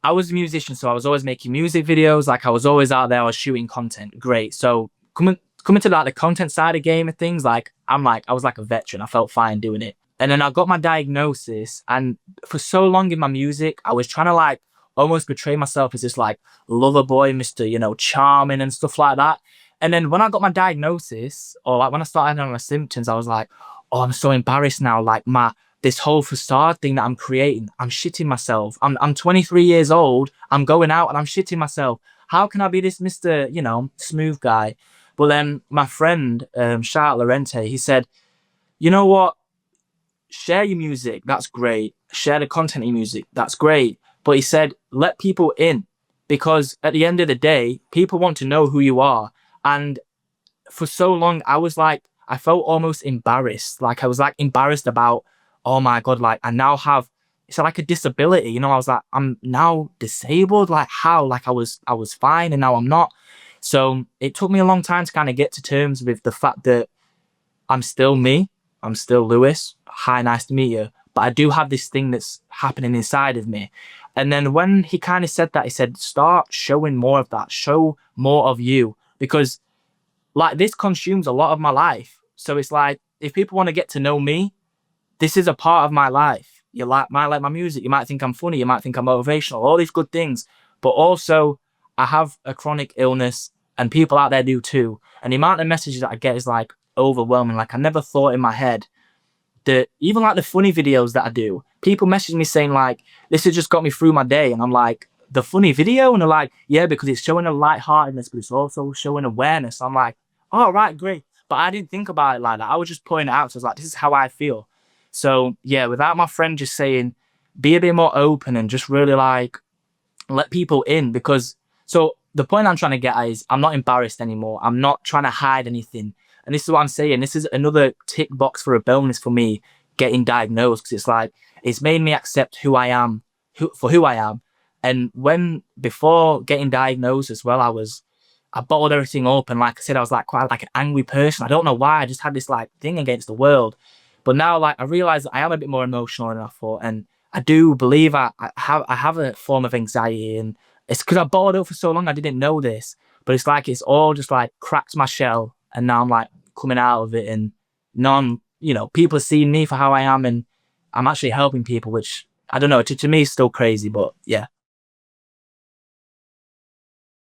I was a musician, so I was always making music videos. Like I was always out there, I was shooting content. Great. So coming to like the content side of game of things, I was like a veteran. I felt fine doing it. And then I got my diagnosis, and for so long in my music, I was trying to like almost portray myself as this like lover boy, Mr. Charming and stuff like that. And then when I got my diagnosis, or like when I started having my symptoms, I was like, oh, I'm so embarrassed now. Like my this whole facade thing that I'm creating, I'm shitting myself. I'm 23 years old. I'm going out and I'm shitting myself. How can I be this Mr. Smooth guy? But then my friend, shout out Lorente, he said, you know what? Share your music. That's great. Share the content of your music. That's great. But he said, let people in, because at the end of the day, people want to know who you are. And for so long, I felt almost embarrassed. Like I was like embarrassed about, oh my God, like I now have, it's like a disability. I was like, I'm now disabled. Like how? Like I was fine and now I'm not. So it took me a long time to kind of get to terms with the fact that I'm still me. I'm still Lewis. Hi, nice to meet you. But I do have this thing that's happening inside of me. And then when he kind of said that, he said, start showing more of that. Show more of you. Because like this consumes a lot of my life. So it's like, if people want to get to know me, this is a part of my life. Might like my music. You might think I'm funny. You might think I'm motivational. All these good things. But also, I have a chronic illness and people out there do too. And the amount of messages that I get is like overwhelming. Like I never thought in my head that even like the funny videos that I do, people message me saying like, this has just got me through my day. And I'm like, the funny video? And they're like, yeah, because it's showing a lightheartedness, but it's also showing awareness. I'm like, all right, great. But I didn't think about it like that. I was just pointing it out. So I was like, this is how I feel. So yeah, without my friend just saying, be a bit more open and just really like let people in, because so the point I'm trying to get at is I'm not embarrassed anymore. I'm not trying to hide anything. And this is what I'm saying. This is another tick box for a bonus for me getting diagnosed, because it's like it's made me accept who I am, for who I am. And when before getting diagnosed as well, I bottled everything up, and like I said, I was like quite like an angry person. I don't know why. I just had this like thing against the world. But now like I realize that I am a bit more emotional than I thought, and I do believe I have a form of anxiety, and it's because I bottled up for so long I didn't know this. But it's like it's all just like cracked my shell, and now I'm like coming out of it, and people are seeing me for how I am, and I'm actually helping people, which I don't know, to me is still crazy, but yeah.